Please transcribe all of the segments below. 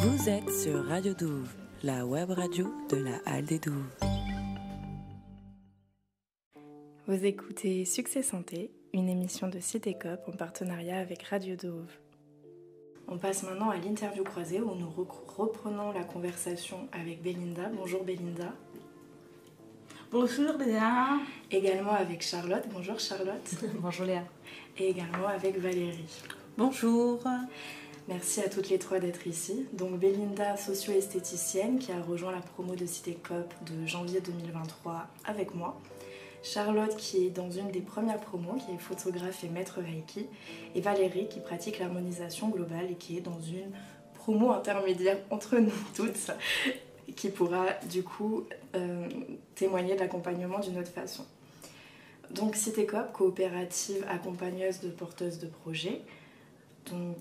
Vous êtes sur Radio Douve, la web radio de la Halle des Douves. Vous écoutez Succès Santé, une émission de Citécoop en partenariat avec Radio Douve. On passe maintenant à l'interview croisée où nous reprenons la conversation avec Belinda. Bonjour Belinda. Bonjour Léa. Également avec Charlotte. Bonjour Charlotte. Bonjour Léa. Et également avec Valérie. Bonjour. Merci à toutes les trois d'être ici. Donc Belinda, socio-esthéticienne qui a rejoint la promo de Citécoop de janvier 2023 avec moi. Charlotte qui est dans une des premières promos, qui est photographe et maître Reiki. Et Valérie qui pratique l'harmonisation globale et qui est dans une promo intermédiaire entre nous toutes, qui pourra du coup témoigner de l'accompagnement d'une autre façon. Donc Citécoop, coopérative accompagneuse de porteuses de projets, donc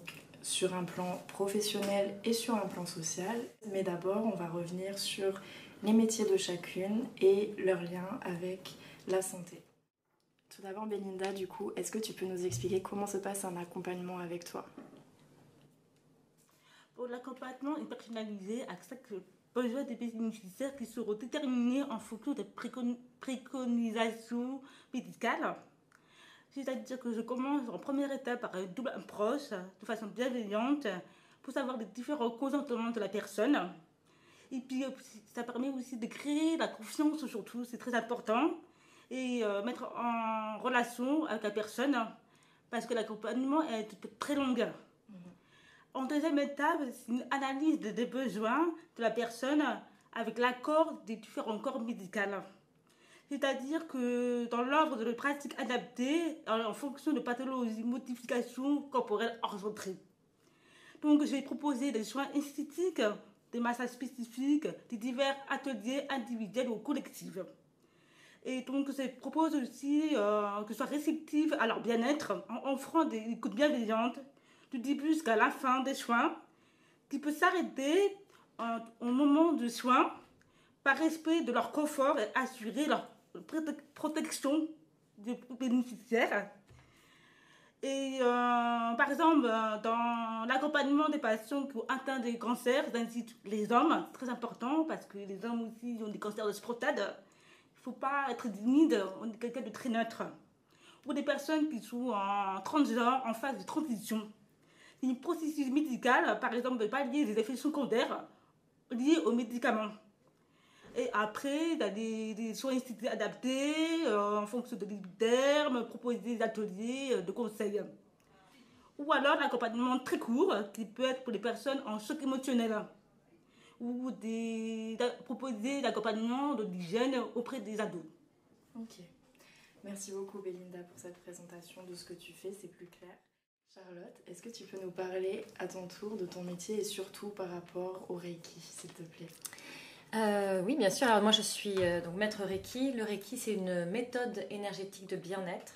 sur un plan professionnel et sur un plan social. Mais d'abord, on va revenir sur les métiers de chacune et leur lien avec la santé. Tout d'abord, Belinda, du coup, est-ce que tu peux nous expliquer comment se passe un accompagnement avec toi? Pour l'accompagnement est personnalisé à chaque besoin des bénéficiaires qui seront déterminés en fonction des préconisations médicales. C'est-à-dire que je commence en première étape par une double approche de façon bienveillante pour savoir les différents consentements de la personne. Et puis ça permet aussi de créer la confiance surtout, c'est très important. Et mettre en relation avec la personne parce que l'accompagnement est très long. En deuxième étape, c'est une analyse des besoins de la personne avec l'accord des différents corps médicaux. C'est-à-dire que dans l'ordre de pratiques adaptées en fonction de pathologies, modifications corporelles enregistrées. Donc j'ai proposé des soins esthétiques, des massages spécifiques, des divers ateliers individuels ou collectifs. Et donc je propose aussi que ce soit réceptive à leur bien-être en offrant des écoutes bienveillantes du début jusqu'à la fin des soins qui peut s'arrêter au moment du soin par respect de leur confort et assurer leur protection des bénéficiaires. Et par exemple, dans l'accompagnement des patients qui ont atteint des cancers, j'incite les hommes, c'est très important parce que les hommes aussi ont des cancers de prostate. Il ne faut pas être timide, on est quelqu'un de très neutre. Pour des personnes qui sont en transgenre, en phase de transition, c'est une processus médical, par exemple, de pallier des effets secondaires liés aux médicaments. Et après, il y a des soins esthétiques adaptés en fonction de l'épiderme, proposer des ateliers de conseils. Ou alors l'accompagnement très court, qui peut être pour les personnes en choc émotionnel. Ou proposer l'accompagnement de l'hygiène auprès des ados. Ok. Merci beaucoup Belinda pour cette présentation de ce que tu fais, c'est plus clair. Charlotte, est-ce que tu peux nous parler à ton tour de ton métier et surtout par rapport au Reiki, s'il te plaît? Oui, bien sûr. Alors moi, je suis donc maître Reiki. Le Reiki, c'est une méthode énergétique de bien-être.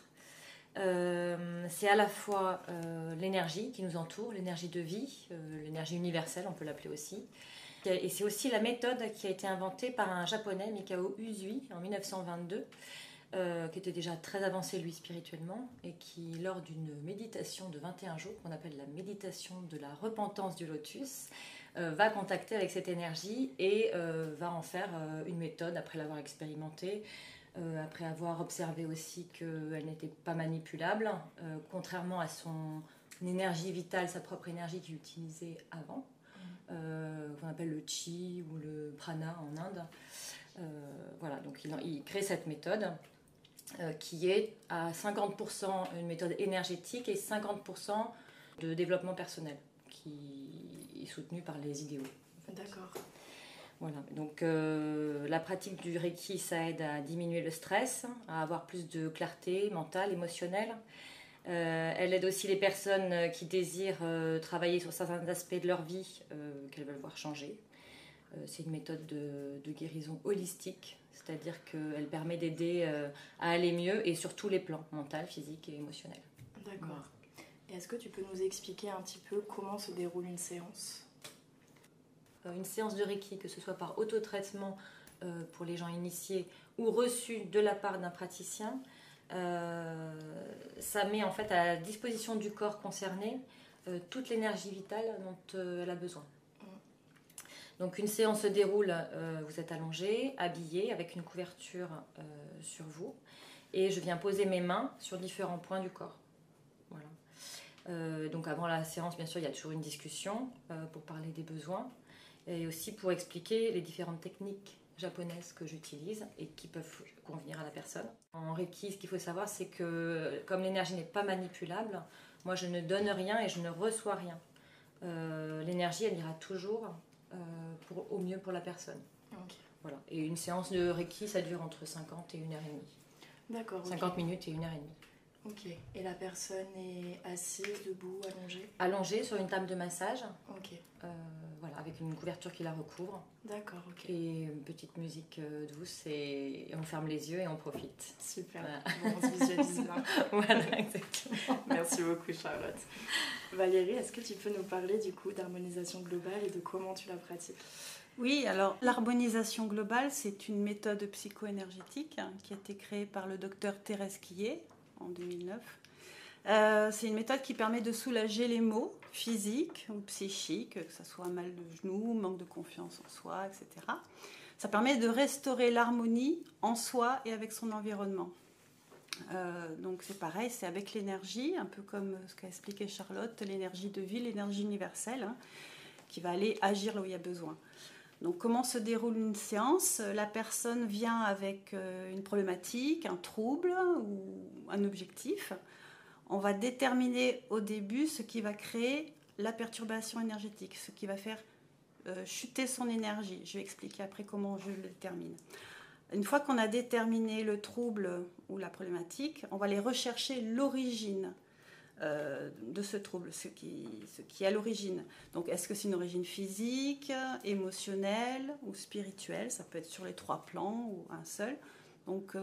C'est à la fois l'énergie qui nous entoure, l'énergie de vie, l'énergie universelle, on peut l'appeler aussi. Et c'est aussi la méthode qui a été inventée par un japonais, Mikao Usui, en 1922, qui était déjà très avancé, lui, spirituellement, et qui, lors d'une méditation de 21 jours, qu'on appelle la méditation de la repentance du lotus, va contacter avec cette énergie et va en faire une méthode après l'avoir expérimentée, après avoir observé aussi qu'elle n'était pas manipulable, contrairement à son énergie vitale, sa propre énergie qu'il utilisait avant. Qu'on appelle le chi ou le prana en Inde. Voilà, donc il crée cette méthode qui est à 50% une méthode énergétique et 50% de développement personnel qui est soutenu par les idéaux. En fait. D'accord. Voilà, donc la pratique du Reiki, ça aide à diminuer le stress, à avoir plus de clarté mentale, émotionnelle. Elle aide aussi les personnes qui désirent travailler sur certains aspects de leur vie qu'elles veulent voir changer. C'est une méthode de guérison holistique, c'est-à-dire qu'elle permet d'aider à aller mieux et sur tous les plans, mental, physique et émotionnel. D'accord. Voilà. Et est-ce que tu peux nous expliquer un petit peu comment se déroule une séance? Une séance de Reiki, que ce soit par autotraitement pour les gens initiés ou reçue de la part d'un praticien, ça met en fait à la disposition du corps concerné toute l'énergie vitale dont elle a besoin. Donc une séance se déroule, vous êtes allongé, habillé, avec une couverture sur vous. Et je viens poser mes mains sur différents points du corps. Voilà. Donc avant la séance, bien sûr, il y a toujours une discussion pour parler des besoins. Et aussi pour expliquer les différentes techniques japonaises que j'utilise et qui peuvent convenir à la personne. En Reiki, ce qu'il faut savoir, c'est que comme l'énergie n'est pas manipulable, moi je ne donne rien et je ne reçois rien. L'énergie, elle ira toujours au mieux pour la personne. Okay. Voilà. Et une séance de Reiki, ça dure entre 50 et 1h30. D'accord. 50 minutes et 1h30. Ok. Et la personne est assise, debout, allongée? Allongée sur une table de massage. Ok. Voilà, avec une couverture qui la recouvre. D'accord, ok. Et une petite musique douce et on ferme les yeux et on profite. Super. Voilà. Bon, on se visualise bien. Voilà, exactement. Merci beaucoup, Charlotte. Valérie, est-ce que tu peux nous parler du coup d'harmonisation globale et de comment tu la pratiques? Oui, alors l'harmonisation globale, c'est une méthode psycho-énergétique qui a été créée par le docteur Thérèse Quillet en 2009. C'est une méthode qui permet de soulager les maux physiques ou psychiques, que ce soit mal de genoux, manque de confiance en soi, etc. Ça permet de restaurer l'harmonie en soi et avec son environnement. Donc c'est pareil, c'est avec l'énergie, un peu comme ce qu'a expliqué Charlotte, l'énergie de vie, l'énergie universelle, qui va aller agir là où il y a besoin. Donc comment se déroule une séance? La personne vient avec une problématique, un trouble ou un objectif. On va déterminer au début ce qui va créer la perturbation énergétique, ce qui va faire chuter son énergie. Je vais expliquer après comment je le détermine. Une fois qu'on a déterminé le trouble ou la problématique, on va aller rechercher l'origine de ce trouble, ce qui est à l'origine. Donc, est-ce que c'est une origine physique, émotionnelle ou spirituelle? Ça peut être sur les 3 plans ou un seul. Donc,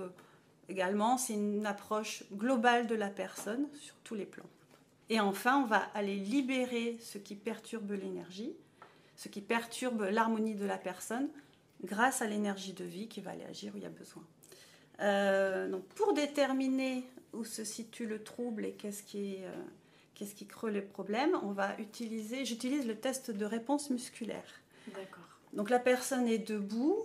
également, c'est une approche globale de la personne sur tous les plans. Et enfin, on va aller libérer ce qui perturbe l'énergie, ce qui perturbe l'harmonie de la personne, grâce à l'énergie de vie qui va aller agir où il y a besoin. Donc pour déterminer où se situe le trouble et qu'est-ce qui creuse le problème, j'utilise le test de réponse musculaire. D'accord. Donc la personne est debout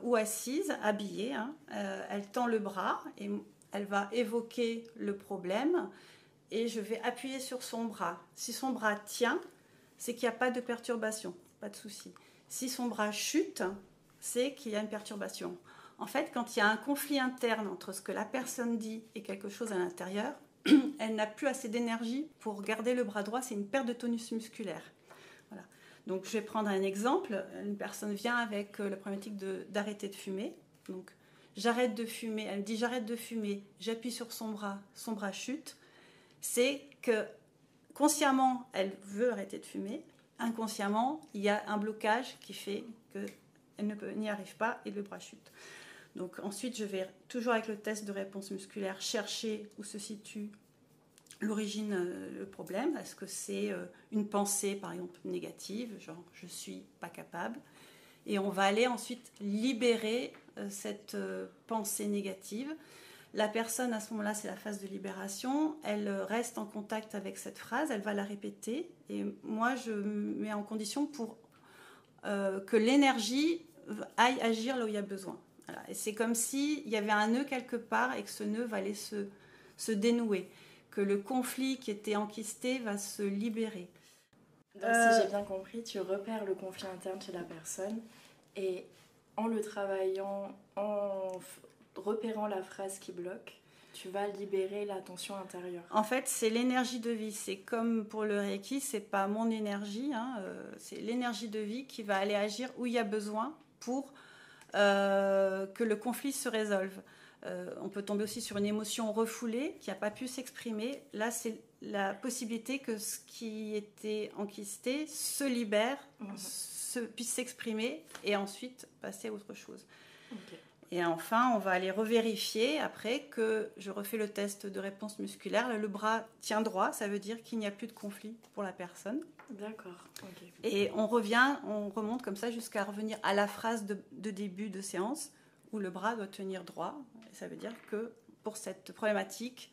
ou assise, habillée, elle tend le bras et elle va évoquer le problème et je vais appuyer sur son bras. Si son bras tient, c'est qu'il n'y a pas de perturbation, pas de souci. Si son bras chute, c'est qu'il y a une perturbation. En fait, quand il y a un conflit interne entre ce que la personne dit et quelque chose à l'intérieur, elle n'a plus assez d'énergie pour garder le bras droit, c'est une perte de tonus musculaire. Voilà. Donc je vais prendre un exemple. Une personne vient avec la problématique d'arrêter de fumer. Donc j'arrête de fumer, elle me dit j'arrête de fumer, j'appuie sur son bras chute. C'est que consciemment, elle veut arrêter de fumer. Inconsciemment, il y a un blocage qui fait qu'elle n'y arrive pas et le bras chute. Donc ensuite, je vais toujours avec le test de réponse musculaire chercher où se situe l'origine, le problème. Est-ce que c'est une pensée, par exemple, négative, genre « je suis pas capable ». Et on va aller ensuite libérer cette pensée négative. La personne, à ce moment-là, c'est la phase de libération. Elle reste en contact avec cette phrase, elle va la répéter. Et moi, je me mets en condition pour que l'énergie aille agir là où il y a besoin. Voilà. Et c'est comme s'il y avait un nœud quelque part et que ce nœud va aller se dénouer. Que le conflit qui était enquisté va se libérer. Donc, si j'ai bien compris, tu repères le conflit interne chez la personne et en le travaillant, en repérant la phrase qui bloque, tu vas libérer la tension intérieure. En fait, c'est l'énergie de vie. C'est comme pour le Reiki, c'est pas mon énergie, c'est l'énergie de vie qui va aller agir où il y a besoin pour que le conflit se résolve. On peut tomber aussi sur une émotion refoulée qui n'a pas pu s'exprimer. Là, c'est la possibilité que ce qui était enquisté se libère, puisse s'exprimer et ensuite passer à autre chose. Okay. Et enfin, on va aller revérifier après que je refais le test de réponse musculaire. Le bras tient droit, ça veut dire qu'il n'y a plus de conflit pour la personne. D'accord. Okay. Et on remonte comme ça jusqu'à revenir à la phrase de début de séance où le bras doit tenir droit. Et ça veut dire que pour cette problématique,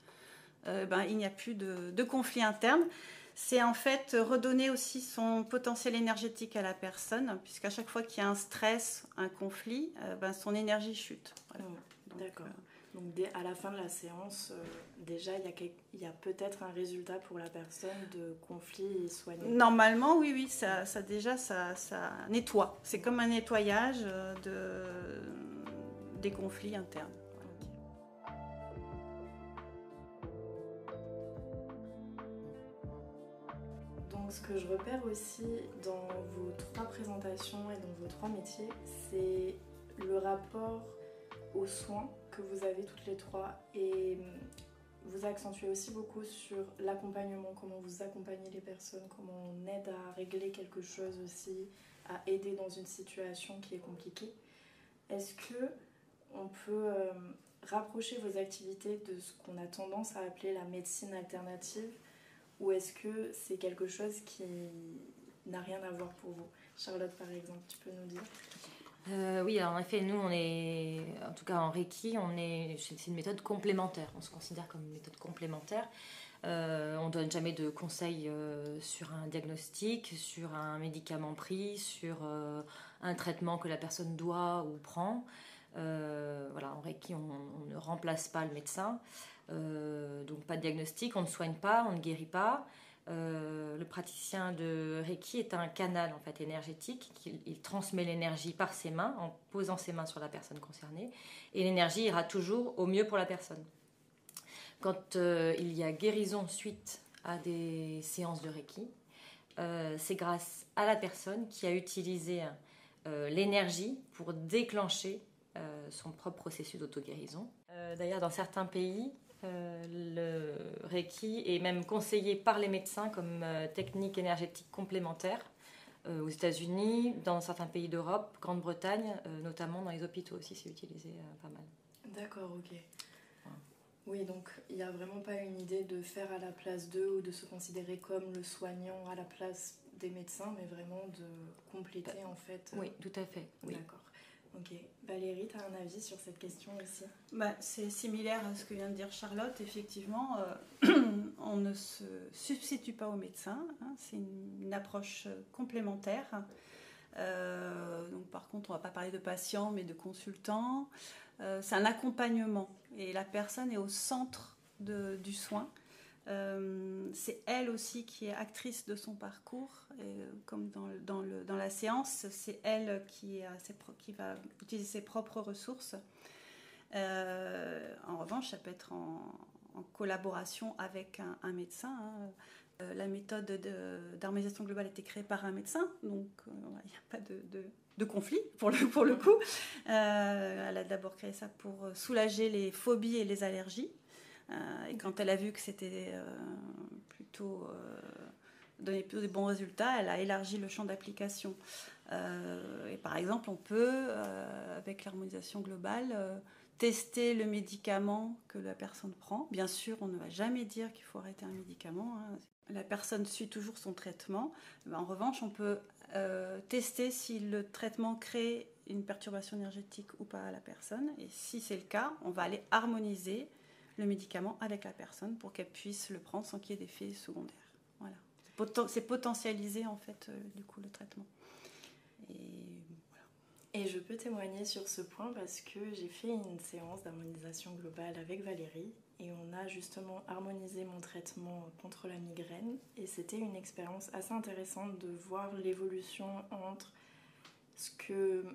il n'y a plus de conflit interne. c'est en fait redonner aussi son potentiel énergétique à la personne, puisqu'à chaque fois qu'il y a un stress, un conflit, son énergie chute. Voilà. D'accord. Donc à la fin de la séance, déjà il y a peut-être un résultat pour la personne de conflit soigné. Normalement, oui, ça nettoie. C'est comme un nettoyage des conflits internes. Donc ce que je repère aussi dans vos 3 présentations et dans vos 3 métiers, c'est le rapport aux soins que vous avez toutes les 3 et vous accentuez aussi beaucoup sur l'accompagnement, comment vous accompagnez les personnes, comment on aide à régler quelque chose aussi, à aider dans une situation qui est compliquée. Est-ce que on peut rapprocher vos activités de ce qu'on a tendance à appeler la médecine alternative, ou est-ce que c'est quelque chose qui n'a rien à voir pour vous? Charlotte, par exemple, tu peux nous dire? Oui, alors en effet, nous, on est, en tout cas en Reiki, c'est une méthode complémentaire. On se considère comme une méthode complémentaire. On ne donne jamais de conseils sur un diagnostic, sur un médicament pris, sur un traitement que la personne doit ou prend. Voilà, en Reiki, on ne remplace pas le médecin. Donc pas de diagnostic, on ne soigne pas, on ne guérit pas. Le praticien de Reiki est un canal en fait énergétique. Il transmet l'énergie par ses mains en posant ses mains sur la personne concernée, et l'énergie ira toujours au mieux pour la personne. Quand il y a guérison suite à des séances de Reiki, c'est grâce à la personne qui a utilisé l'énergie pour déclencher son propre processus d'auto-guérison. D'ailleurs, dans certains pays, le Reiki est même conseillé par les médecins comme technique énergétique complémentaire. Aux États-Unis, dans certains pays d'Europe, Grande-Bretagne, notamment dans les hôpitaux aussi, c'est utilisé pas mal. D'accord, ok. Oui, donc il n'y a vraiment pas une idée de faire à la place d'eux ou de se considérer comme le soignant à la place des médecins, mais vraiment de compléter en fait. Oui, tout à fait. Oui. D'accord. Ok. Valérie, tu as un avis sur cette question aussi? C'est similaire à ce que vient de dire Charlotte. Effectivement, on ne se substitue pas au médecin. Hein, c'est une approche complémentaire. Donc, par contre, on ne va pas parler de patients, mais de consultants. C'est un accompagnement. Et la personne est au centre du soin. C'est elle aussi qui est actrice de son parcours, et comme dans la séance, c'est elle qui va utiliser ses propres ressources. En revanche, ça peut être en collaboration avec un médecin. Hein. La méthode d'harmonisation globale a été créée par un médecin, donc il n'y a pas de conflit pour le coup. Elle a d'abord créé ça pour soulager les phobies et les allergies. Et quand elle a vu que c'était donnait plutôt des bons résultats, elle a élargi le champ d'application. Et par exemple, on peut, avec l'harmonisation globale, tester le médicament que la personne prend. Bien sûr, on ne va jamais dire qu'il faut arrêter un médicament. Hein. La personne suit toujours son traitement. En revanche, on peut tester si le traitement crée une perturbation énergétique ou pas à la personne. Et si c'est le cas, on va aller harmoniser le médicament avec la personne pour qu'elle puisse le prendre sans qu'il y ait d'effets secondaires. Voilà. C'est potentialiser en fait du coup le traitement. Et je peux témoigner sur ce point parce que j'ai fait une séance d'harmonisation globale avec Valérie et on a justement harmonisé mon traitement contre la migraine et c'était une expérience assez intéressante de voir l'évolution entre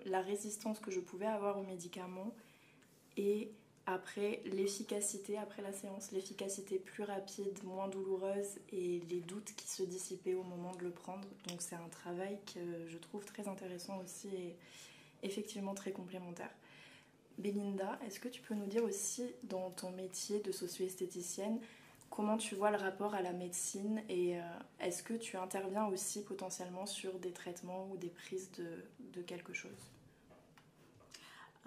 la résistance que je pouvais avoir aux médicaments et après l'efficacité, après la séance, l'efficacité plus rapide, moins douloureuse et les doutes qui se dissipaient au moment de le prendre. Donc c'est un travail que je trouve très intéressant aussi et effectivement très complémentaire. Belinda, est-ce que tu peux nous dire aussi dans ton métier de socio-esthéticienne comment tu vois le rapport à la médecine et est-ce que tu interviens aussi potentiellement sur des traitements ou des prises de quelque chose?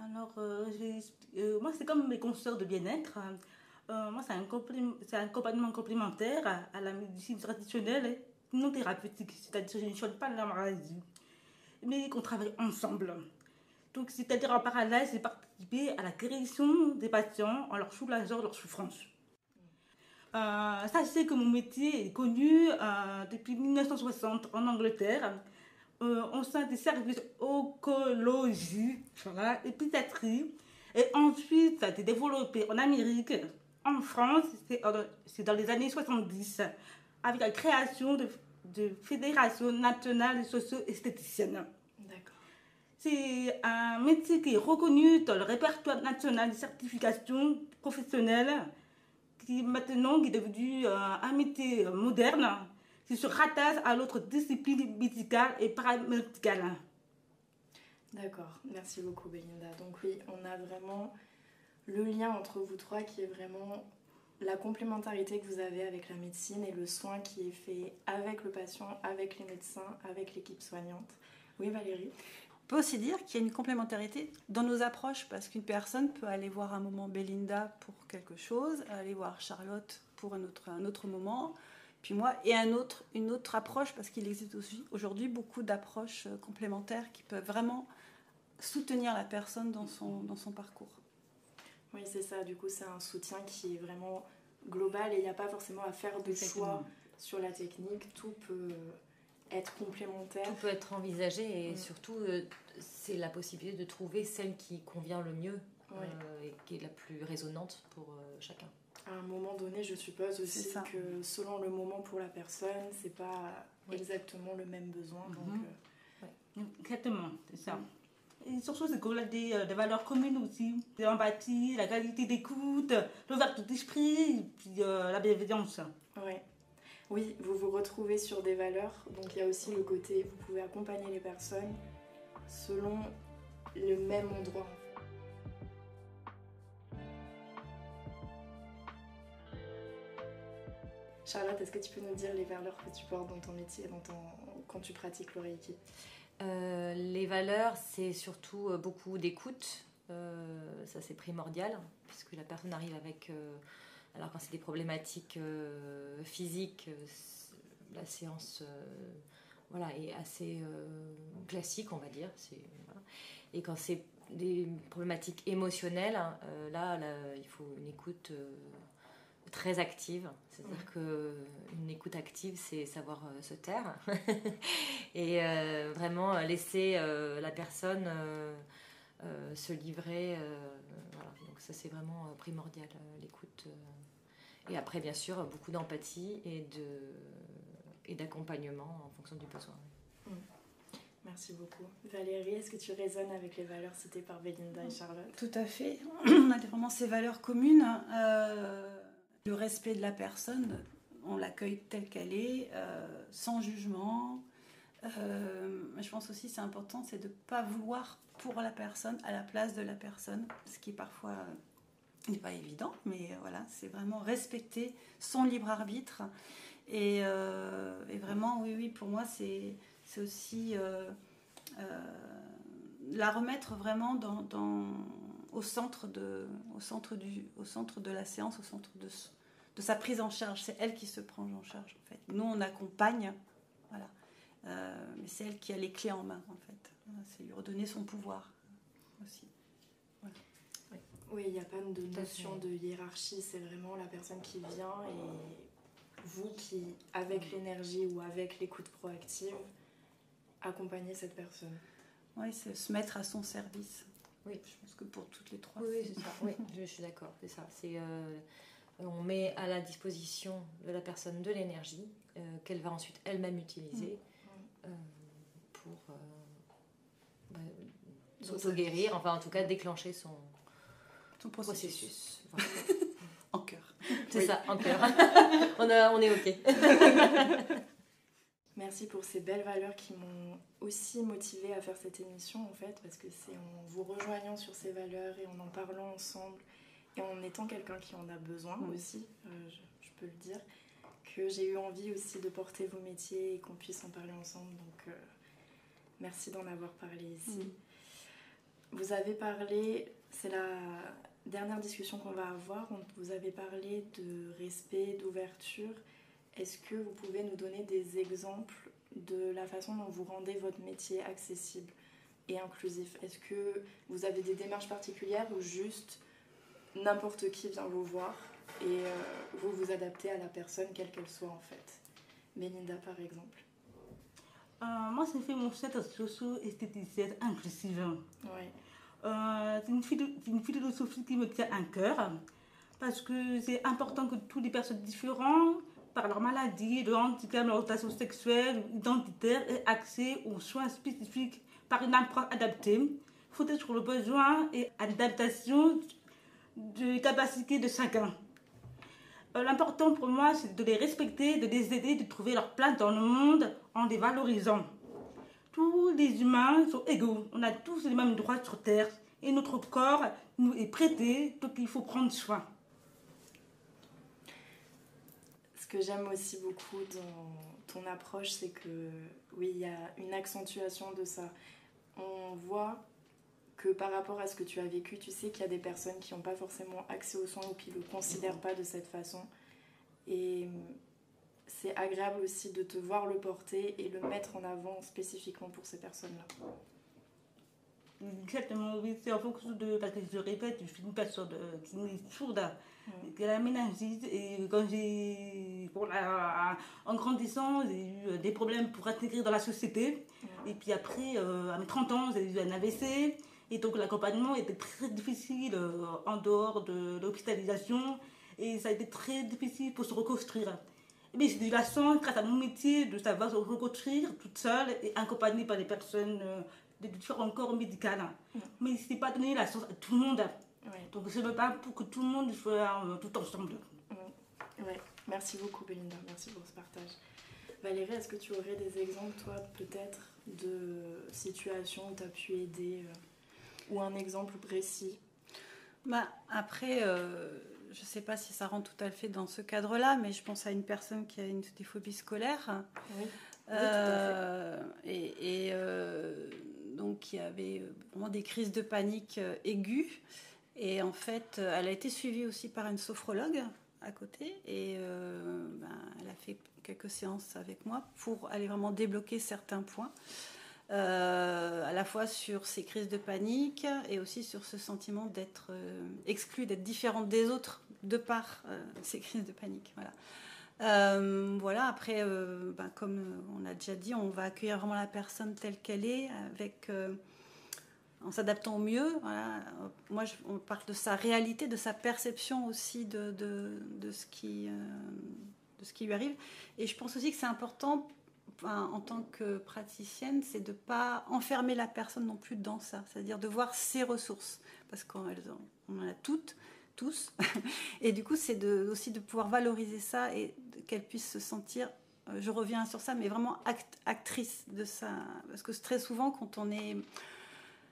Alors, moi, c'est comme mes consoeurs de bien-être. Moi, c'est un accompagnement complémentaire à la médecine traditionnelle et non thérapeutique. C'est-à-dire que je ne soigne pas la maladie, mais qu'on travaille ensemble. Donc, c'est-à-dire en parallèle, c'est participer à la guérison des patients en leur soulageant leur souffrance. Sachez que mon métier est connu depuis 1960 en Angleterre, au sein des services oncologie, voilà, et pédiatrie. Et ensuite, ça a été développé en Amérique, en France, c'est dans les années 70, avec la création de Fédération nationale socio-esthéticienne. D'accord. C'est un métier qui est reconnu dans le répertoire national de certification professionnelle, qui maintenant est devenu un métier moderne, qui se rattache à l'autre discipline médicale et paramédicale. D'accord, merci beaucoup Belinda. Donc oui, on a vraiment le lien entre vous trois qui est vraiment la complémentarité que vous avez avec la médecine et le soin qui est fait avec le patient, avec les médecins, avec l'équipe soignante. Oui Valérie? On peut aussi dire qu'il y a une complémentarité dans nos approches, parce qu'une personne peut aller voir un moment Belinda pour quelque chose, aller voir Charlotte pour un autre moment, puis moi, et une autre approche, parce qu'il existe aussi aujourd'hui beaucoup d'approches complémentaires qui peuvent vraiment soutenir la personne dans son parcours. Oui, c'est ça. Du coup, c'est un soutien qui est vraiment global et il n'y a pas forcément à faire de choix sur la technique. Tout peut être complémentaire. Tout peut être envisagé et surtout, c'est la possibilité de trouver celle qui convient le mieux et qui est la plus résonante pour chacun. À un moment donné, je suppose aussi que selon le moment pour la personne, c'est pas exactement le même besoin. Donc, Exactement, c'est ça. Et surtout, c'est qu'on a des valeurs communes aussi. L'empathie, la qualité d'écoute, l'ouverture d'esprit, et puis la bienveillance. Oui, vous vous retrouvez sur des valeurs. Donc il y a aussi le côté, vous pouvez accompagner les personnes selon le même endroit. Charlotte, est-ce que tu peux nous dire les valeurs que tu portes dans ton métier, quand tu pratiques le Reiki? Les valeurs, c'est surtout beaucoup d'écoute. Ça, c'est primordial, puisque la personne arrive avec... alors, quand c'est des problématiques physiques, la séance est assez classique, on va dire. Voilà. Et quand c'est des problématiques émotionnelles, là, il faut une écoute... très active, c'est-à-dire qu'une écoute active, c'est savoir se taire et vraiment laisser la personne se livrer. Voilà. Donc ça, c'est vraiment primordial, l'écoute. Et après, bien sûr, beaucoup d'empathie et d'accompagnement en fonction du besoin. Merci beaucoup. Valérie, est-ce que tu résonnes avec les valeurs citées par Belinda et Charlotte? Tout à fait. On a vraiment ces valeurs communes. Le respect de la personne, on l'accueille telle qu'elle est, sans jugement. Je pense aussi c'est important, c'est de ne pas vouloir pour la personne, à la place de la personne, ce qui parfois n'est pas évident, mais voilà, c'est vraiment respecter son libre arbitre. Et vraiment, oui, pour moi, c'est aussi la remettre vraiment au centre de la séance, au centre de sa prise en charge. C'est elle qui se prend en charge, en fait. Nous, on accompagne, voilà. Mais c'est elle qui a les clés en main, en fait. C'est lui redonner son pouvoir aussi. Voilà. Oui, il n'y a pas de notion de hiérarchie. C'est vraiment la personne qui vient et vous qui, avec l'énergie ou avec l'écoute proactive, accompagnez cette personne. Oui, c'est se mettre à son service. Oui, je pense que pour toutes les trois. Oui, c'est ça. Oui, je suis d'accord, c'est ça. On met à la disposition de la personne de l'énergie qu'elle va ensuite elle-même utiliser pour s'auto-guérir, enfin en tout cas déclencher son processus. Voilà. En cœur. C'est ça, en cœur. on est OK. Merci pour ces belles valeurs qui m'ont aussi motivée à faire cette émission, en fait, parce que c'est en vous rejoignant sur ces valeurs et en parlant ensemble et en étant quelqu'un qui en a besoin aussi, je peux le dire, que j'ai eu envie aussi de porter vos métiers et qu'on puisse en parler ensemble. Donc, merci d'en avoir parlé ici. Vous avez parlé, c'est la dernière discussion qu'on va avoir, vous avez parlé de respect, d'ouverture. Est-ce que vous pouvez nous donner des exemples de la façon dont vous rendez votre métier accessible et inclusif? Est-ce que vous avez des démarches particulières ou juste n'importe qui vient vous voir et vous vous adaptez à la personne quelle qu'elle soit en fait. Belinda par exemple. Moi, j'ai fait mon stage socio-esthéticienne inclusive. Ouais. C'est une philosophie qui me tient à cœur parce que c'est important que toutes les personnes différentes, par leur maladie, leur handicap, leur orientation sexuelle ou identitaire, aient accès aux soins spécifiques par une approche adaptée, fondée sur le besoin et adaptation des capacités de chacun. L'important pour moi, c'est de les respecter, de les aider, de trouver leur place dans le monde en les valorisant. Tous les humains sont égaux, on a tous les mêmes droits sur Terre et notre corps nous est prêté, donc il faut prendre soin. Ce que j'aime aussi beaucoup dans ton approche, c'est que oui, il y a une accentuation de ça. On voit que par rapport à ce que tu as vécu, tu sais qu'il y a des personnes qui n'ont pas forcément accès aux soins ou qui ne le considèrent pas de cette façon. Et c'est agréable aussi de te voir le porter et le mettre en avant spécifiquement pour ces personnes-là. Exactement, oui, c'est en fonction de... Parce que je répète, je suis une personne qui est sourde, qui a la méningite, et quand j'ai... en grandissant, j'ai eu des problèmes pour intégrer dans la société. Et puis après, à mes 30 ans, j'ai eu un AVC, et donc l'accompagnement était très difficile en dehors de l'hospitalisation, et ça a été très difficile pour se reconstruire. Mais j'ai eu la chance, grâce à mon métier, de savoir se reconstruire toute seule et accompagnée par des personnes de différents corps médicaux. Mais ce n'est pas donné la chance à tout le monde. Donc je me bats pour que tout le monde soit tout ensemble. Ouais. Merci beaucoup Belinda, merci pour ce partage. Valérie, est-ce que tu aurais des exemples, toi, peut-être, de situations où tu as pu aider ou un exemple précis? Après, je ne sais pas si ça rentre tout à fait dans ce cadre-là, mais je pense à une personne qui a des phobies scolaires. Oui, tout à fait. Donc, qui avait vraiment des crises de panique aiguës. Et en fait, elle a été suivie aussi par une sophrologue à côté. Et elle a fait quelques séances avec moi pour aller vraiment débloquer certains points. À la fois sur ces crises de panique et aussi sur ce sentiment d'être exclue, d'être différente des autres de par ces crises de panique. Voilà. Après, comme on a déjà dit, on va accueillir vraiment la personne telle qu'elle est, en s'adaptant au mieux. Voilà. Moi, on parle de sa réalité, de sa perception aussi de ce qui lui arrive. Et je pense aussi que c'est important, en tant que praticienne, c'est de ne pas enfermer la personne non plus dans ça, c'est-à-dire de voir ses ressources, parce qu'on en a toutes, tous, et du coup c'est aussi de pouvoir valoriser ça et qu'elle puisse se sentir, je reviens sur ça, mais vraiment actrice de ça, parce que très souvent quand on est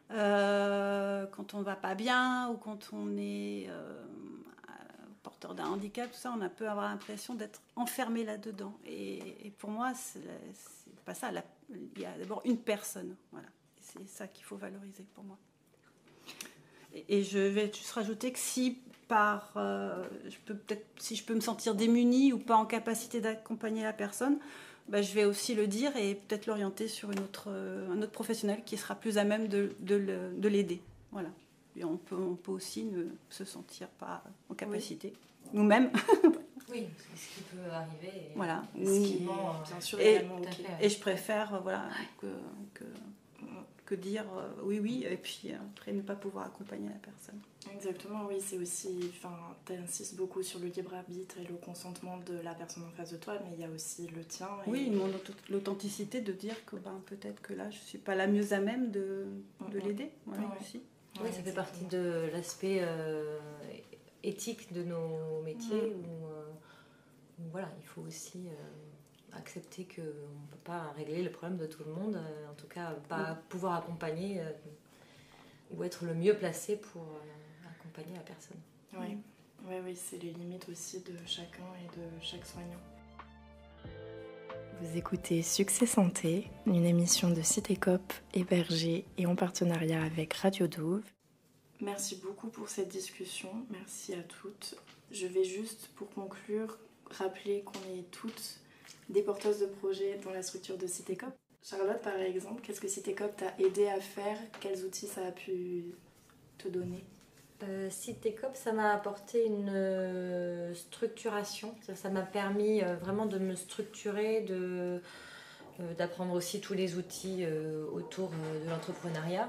quand on va pas bien ou quand on est porteur d'un handicap, tout ça, on peut avoir l'impression d'être enfermé là-dedans. Et pour moi, c'est pas ça. Il y a d'abord une personne. Voilà. C'est ça qu'il faut valoriser pour moi. Et je vais juste rajouter que si si je peux me sentir démunie ou pas en capacité d'accompagner la personne, je vais aussi le dire et peut-être l'orienter sur un autre professionnel qui sera plus à même de l'aider. Voilà. Et on peut aussi ne se sentir pas en capacité, nous-mêmes. Oui, c'est ce qui peut arriver. Voilà. Bien sûr, également, et je préfère que dire oui, et puis après ne pas pouvoir accompagner la personne. Exactement, oui, c'est aussi, tu insistes beaucoup sur le libre arbitre et le consentement de la personne en face de toi, mais il y a aussi le tien. Oui, l'authenticité de dire que peut-être que là, je ne suis pas la mieux à même de l'aider. Voilà, aussi. Oui, ça fait partie de l'aspect éthique de nos métiers où voilà, il faut aussi accepter qu'on ne peut pas régler le problème de tout le monde, en tout cas pas pouvoir accompagner ou être le mieux placé pour accompagner la personne. Oui, c'est les limites aussi de chacun et de chaque soignant. Vous écoutez Succès Santé, une émission de Citécoop hébergée et en partenariat avec Radio Douve. Merci beaucoup pour cette discussion, merci à toutes. Je vais juste, pour conclure, rappeler qu'on est toutes des porteuses de projets dans la structure de Citécoop. Charlotte, par exemple, qu'est-ce que Citécoop t'a aidé à faire? Quels outils ça a pu te donner? CitéCoop, ça m'a apporté une structuration. Ça m'a permis vraiment de me structurer, d'apprendre aussi tous les outils autour de l'entrepreneuriat.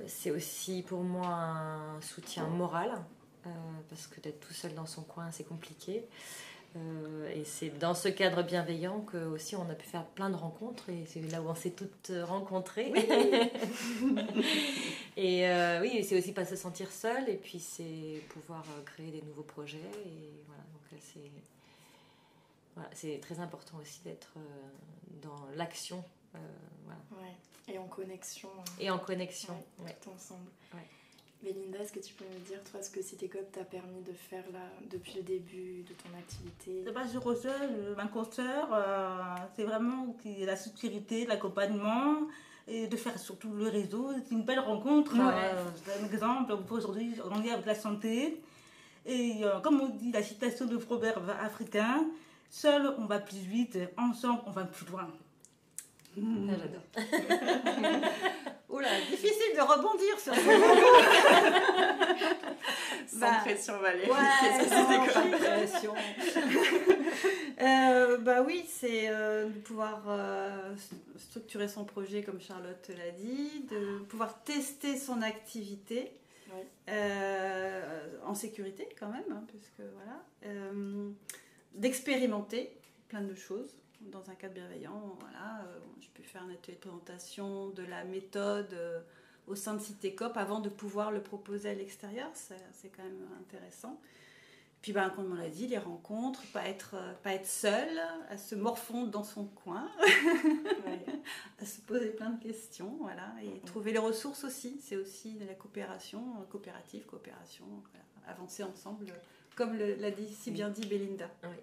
C'est aussi pour moi un soutien moral, parce que d'être tout seul dans son coin, c'est compliqué. Et c'est dans ce cadre bienveillant que aussi on a pu faire plein de rencontres, et c'est là où on s'est toutes rencontrées. Oui. Et oui, c'est aussi pas se sentir seule, et puis c'est pouvoir créer des nouveaux projets, et voilà, donc c'est très important aussi d'être dans l'action, voilà. Ouais. Et en connexion. Et en connexion, ouais. Tout ensemble. Ouais. Belinda, est-ce que tu peux me dire, toi, ce que CitéCoop t'a permis de faire là, depuis le début de ton activité? C'est pas je reçois ma consoeur, c'est vraiment la sécurité, l'accompagnement, et de faire surtout le réseau. C'est une belle rencontre. C'est un exemple. Aujourd'hui, on est avec la santé. Et comme on dit, la citation de proverbe africain, seul on va plus vite, ensemble on va plus loin. J'adore. Oula, difficile de rebondir sur ça. Sans pression, Valérie. Qu'est-ce que c'était quoi oui, c'est de pouvoir structurer son projet, comme Charlotte l'a dit, de pouvoir tester son activité en sécurité quand même, hein, puisque voilà, d'expérimenter plein de choses dans un cadre bienveillant. Voilà, j'ai pu faire un atelier de présentation de la méthode au sein de CitéCoop avant de pouvoir le proposer à l'extérieur. C'est quand même intéressant. Puis comme on l'a dit, les rencontres, pas être seule, à se morfondre dans son coin, à se poser plein de questions, voilà, et trouver les ressources aussi. C'est aussi de la coopération, coopération, voilà, avancer ensemble, comme l'a dit si bien dit Belinda. Oui.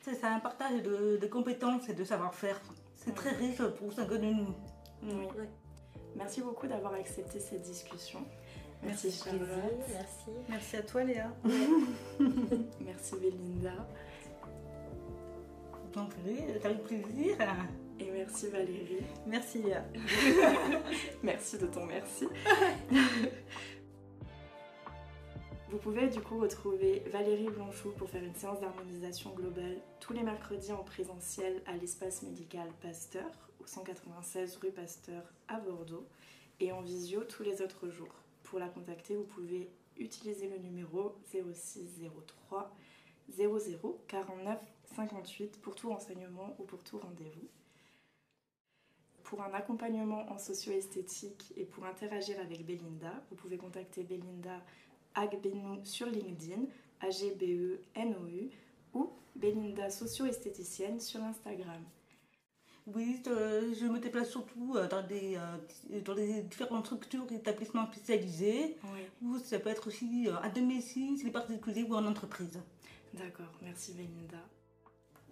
C'est un partage de compétences et de savoir-faire. C'est très riche pour chacun de nous. Oui. Merci beaucoup d'avoir accepté cette discussion. Merci Charlotte. Merci à toi Léa. Merci Belinda. Donc, c'est avec plaisir. Et merci Valérie. Merci Léa. Merci de ton merci. Vous pouvez du coup retrouver Valérie Blanchou pour faire une séance d'harmonisation globale tous les mercredis en présentiel à l'espace médical Pasteur, au 196 rue Pasteur à Bordeaux, et en visio tous les autres jours. Pour la contacter, vous pouvez utiliser le numéro 0603 00 49 58 pour tout renseignement ou pour tout rendez-vous. Pour un accompagnement en socio-esthétique et pour interagir avec Belinda, vous pouvez contacter Belinda Agbenou sur LinkedIn, AGBENOU, ou Belinda socio-esthéticienne sur Instagram. Oui, je me déplace surtout dans des différentes structures et établissements spécialisés, ou ça peut être aussi à domicile, c'est particulier ou en entreprise. D'accord, merci Belinda.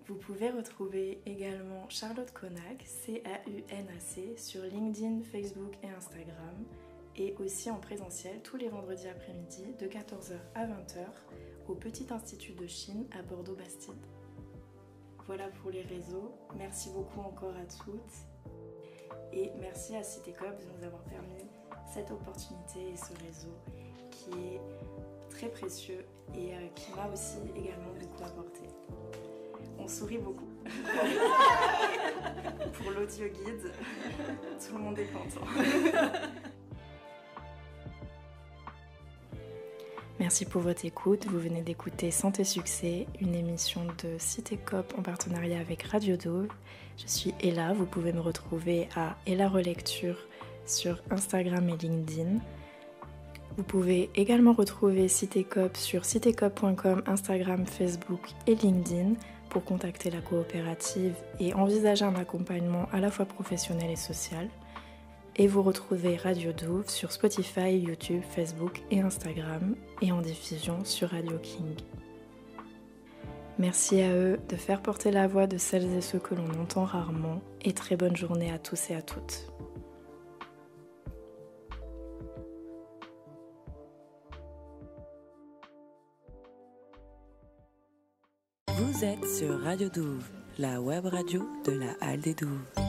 Vous pouvez retrouver également Charlotte Konak, CAUNAC, sur LinkedIn, Facebook et Instagram, et aussi en présentiel tous les vendredis après-midi de 14h à 20h au Petit Institut de Chine à Bordeaux-Bastide. Voilà pour les réseaux. Merci beaucoup encore à toutes. Et merci à CitéCoop de nous avoir permis cette opportunité et ce réseau qui est très précieux et qui m'a aussi également beaucoup apporté. On sourit beaucoup. Pour l'audio guide, tout le monde est content. Merci pour votre écoute. Vous venez d'écouter Santé Succès, une émission de CitéCoop en partenariat avec Radio Dove. Je suis Ella, vous pouvez me retrouver à Ella Relecture sur Instagram et LinkedIn. Vous pouvez également retrouver CitéCoop sur citécoop.com, Instagram, Facebook et LinkedIn pour contacter la coopérative et envisager un accompagnement à la fois professionnel et social. Et vous retrouvez Radio Dove sur Spotify, YouTube, Facebook et Instagram et en diffusion sur Radio King. Merci à eux de faire porter la voix de celles et ceux que l'on entend rarement et très bonne journée à tous et à toutes. Vous êtes sur Radio Dove, la web radio de la Halle des Douves.